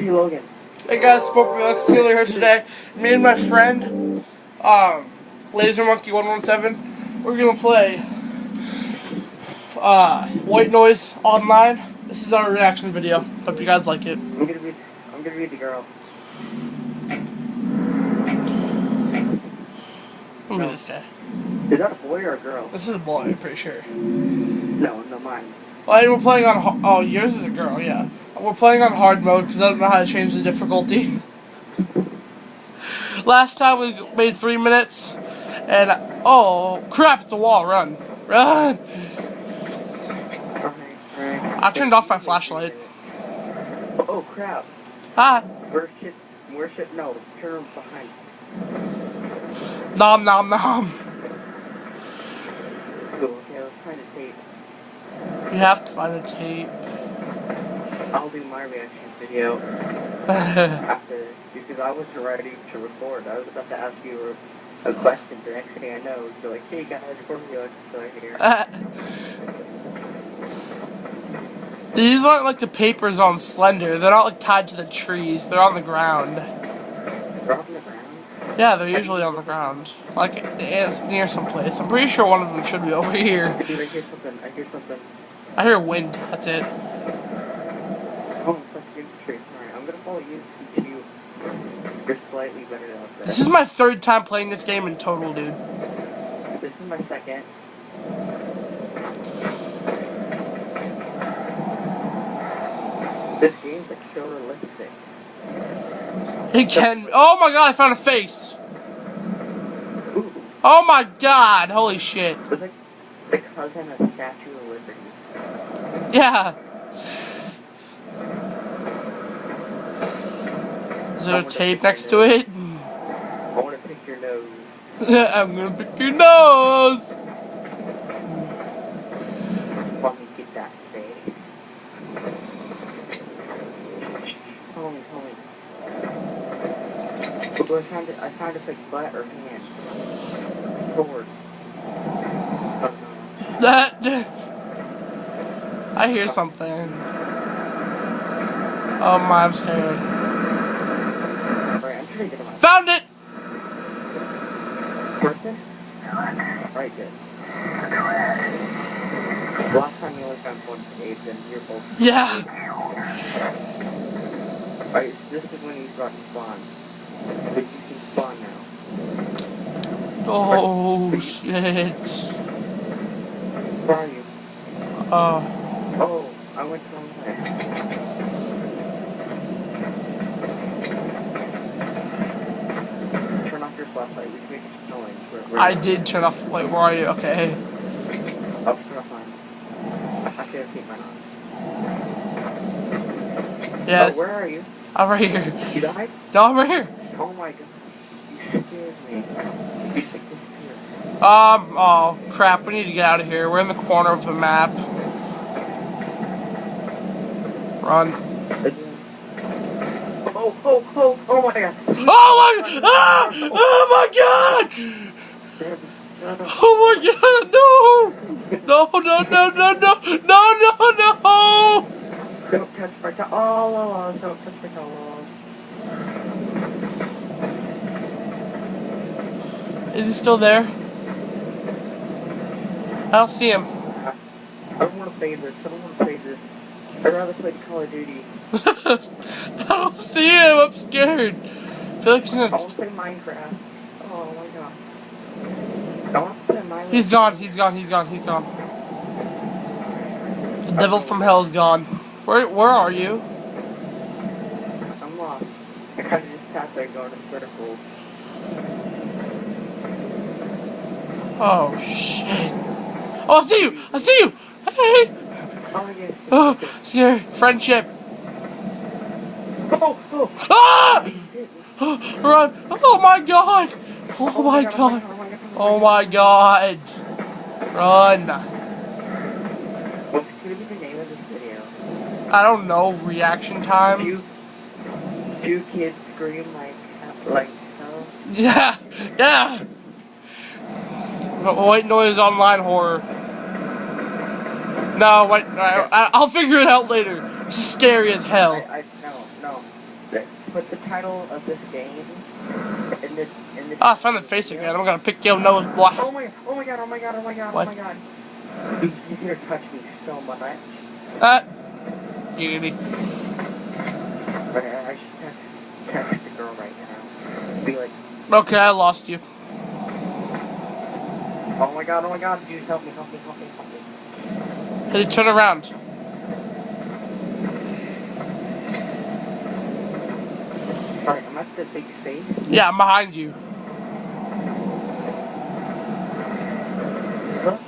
Hey Logan. Hey guys, Spoke Steeler here today. Me and my friend, Laser Monkey 117, we're gonna play White Noise online. This is our reaction video. Hope you guys like it. I'm gonna read the girl. Let me read this guy. Is that a boy or a girl? This is a boy, I'm pretty sure. No, mine. Well, we're playing on. Oh, yours is a girl, yeah. We're playing on hard mode because I don't know how to change the difficulty. Last time we made 3 minutes, and oh crap! It's a wall. Run, run! Alright. I turned off my flashlight. Oh crap! Ah! Where's shit? No, turn behind. Nom nom nom. Okay, let's find a tape. You have to find a tape. I'll do my reaction video after this because I wasn't ready to record. I was about to ask you a question. The next thing I know, you're like, "Hey guys, record video." So here. These aren't like the papers on Slender. They're not like tied to the trees. They're on the ground. They're on the ground? Yeah, they're usually on the ground. Like, it's near someplace. I'm pretty sure one of them should be over here. Dude, I hear something. I hear wind. That's it. Oh, it's like a tree. Alright, I'm gonna follow you since you're slightly better than us. This is my 3rd time playing this game in total, dude. This is my 2nd. This game's like so realistic. It can. Oh my god, I found a face. Ooh. Oh my god, holy shit. It's like the cousin of Statue of Liberty. Yeah. Is there a tape next to it? I want to pick your nose. I'm gonna pick your nose. Let me get that face. Hold me. Ooh, I found a fake butt or hand. Sword. Oh no. I hear something. Oh my, I'm scared. Alright, I'm trying to get him out. Found it! Person? Alright, good. Last time you only found one cave, then you're both. Yeah. Alright, this is when he's about to spawn. But you can spawn now. Oh shit. Where are you? Oh, I went the wrong way. Turn off your flashlight, we can make noise. I did turn off. Wait, where are you? Okay. Oh, turn off mine. I should have kept mine on. Yes. Oh, where are you? I'm right here. You died? No, I'm right here. Oh my god. You scared me. You disappeared. Oh crap, we need to get out of here. We're in the corner of the map. Run. Oh my god. Oh my, oh my god! Oh my god, no! No. Don't touch my towel. Don't touch my towel. Is he still there? I don't see him. I don't want to play this. I'd rather play Call of Duty. I don't see him. I'm scared. I feel like he's I want to play Minecraft. Oh my god. I want to play Minecraft. He's gone. The devil from hell is gone. Where are you? I'm lost. I kind of just sat there going in circles. Oh shit. Oh, I see you. Hey. Oh my god. Oh, scary. Friendship. Oh. Ah! Run. Oh my god. Oh my god. Oh my god. Run. What's going to be the name of this video? I don't know. Reaction time. Two kids scream like hell. Yeah. White Noise online horror. No, wait, I'll figure it out later. It's scary as hell. No. Put the title of this game in this. Ah, I found the face again. I'm gonna pick your nose, boy. Oh my god! Oh my god! Oh my god! What? Oh my god! You're gonna touch me so much. Beauty. Okay, I should text the girl right now. Be like, Okay, I lost you. oh my god! Oh my god! Dude, help me! Help me! Help me! Help me! Hey, turn around. Alright, I'm at the big space. Yeah, I'm behind you. Look.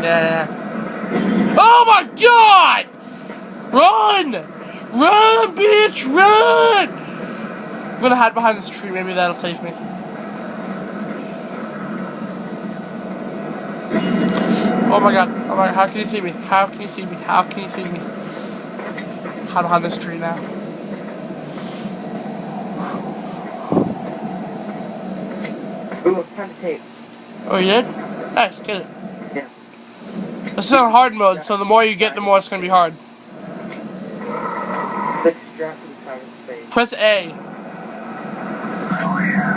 Yeah. Oh my god! Run! Run, bitch, run! I'm gonna hide behind this tree, maybe that'll save me. Oh my god, how can you see me? How can you see me? How can you see me? Hide behind this tree now. Ooh, it's time to tape. Oh, you did? Nice, get it. Yeah. This is on hard mode, so the more you get, the more it's gonna be hard. Let's drop to the side of the space. Press A.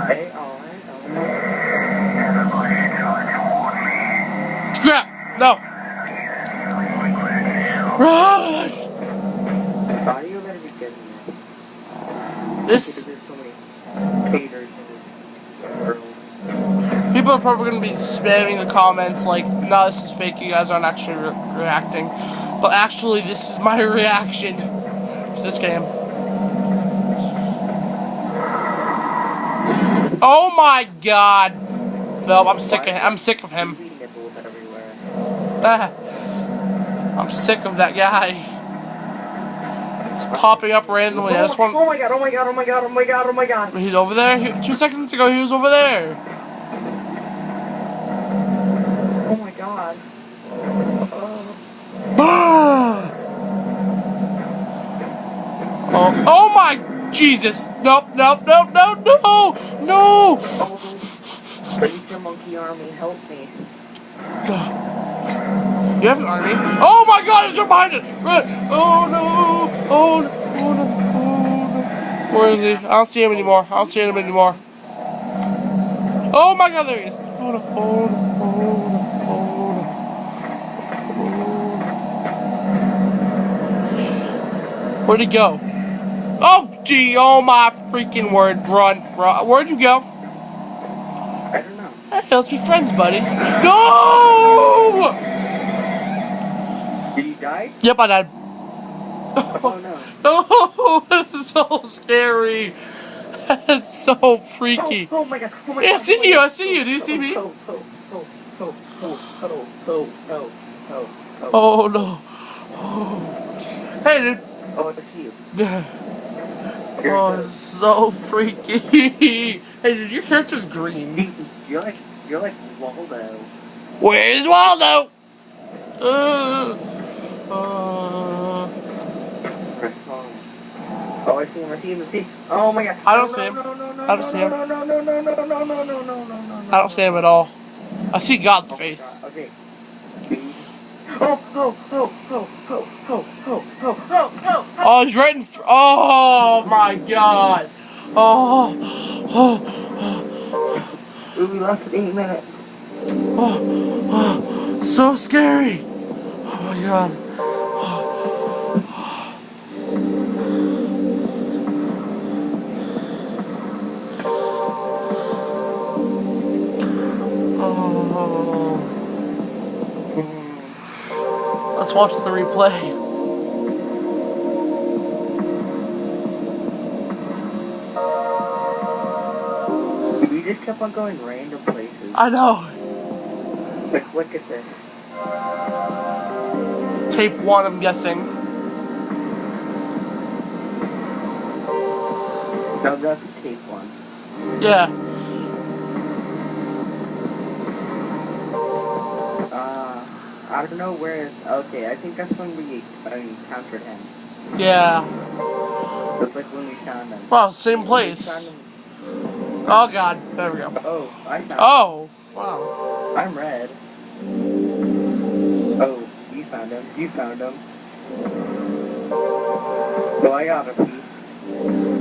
A, alright. Crap! No! Run! Audio better be good. This... There's so many haters and girls. People are probably going to be spamming the comments like, no, this is fake, you guys aren't actually reacting. But actually, this is my reaction to this game. Oh my god! No, I'm sick of him. I'm sick of that guy. He's popping up randomly. I just want... Oh my god, oh my god, oh my god, oh my god, oh my god. He's over there? 2 seconds ago, he was over there. Oh my god. Oh my Jesus! Nope, nope, nope, no, no, no! Oh, raise your monkey army, help me. You have an army? Oh my god, it's behind it! Run! Oh no! Oh no! Oh no! Oh no! Where is he? I don't see him anymore. I don't see him anymore. Oh my god, there he is! Oh no! Oh no! Oh no! Oh no! Where'd he go? Oh gee! Oh my freaking word! Run! Run! Where'd you go? I don't know. Hey, let's be friends, buddy. No! Did you die? Yep, I died. Oh no. No, it's so scary. It's so freaky. Oh my god. Oh my Yeah, god. I see you. I see you. Do you see me? Oh no. Oh. Hey, dude. Oh, I see you. Oh, it's so freaky. Hey, dude, your character's green. You're like Waldo. Where's Waldo? Press on. Oh, I see him. I see him. I see him. Oh my god. I don't see him. I don't see him. I don't see him at all. I see God's face. Okay. Oh, he's right in oh my god. Oh. We lost 8 minutes. Oh, so scary. Oh my god. Oh. Let's watch the replay. We just kept on going random places. I know. Like, look at this. Tape 1, I'm guessing. No, that's tape 1. Yeah. I don't know where. Okay, I think that's when we encountered him. Yeah. That's like when we found him. Well, same place. Oh god, there we go. Oh, I found him. Oh, wow. I'm red. Oh, you found him. You found him. So I got a piece.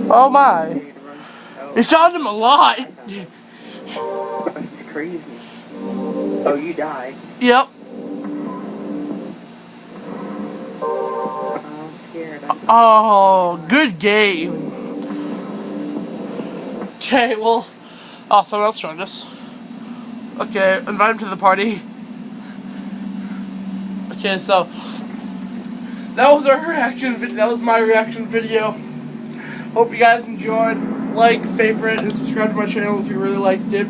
Oh my. Oh, You shot him a lot. it's crazy. Oh, you died. Yep. I'm scared. Oh, good game. Okay, well, oh, someone else joined us. Okay, invite him to the party. Okay, so that was our reaction video. That was my reaction video. Hope you guys enjoyed. Like, favorite, and subscribe to my channel if you really liked it.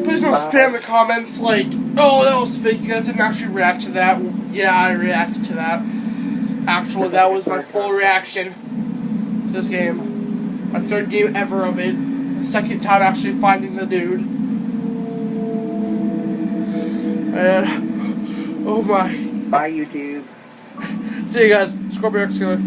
Please don't spam the comments like, oh, that was fake. You guys didn't actually react to that. Yeah, I reacted to that. Actually, that was my full reaction to this game. My third game ever of it. The second time actually finding the dude. And, oh my. Bye, YouTube. See you guys. Scorpio X Killer.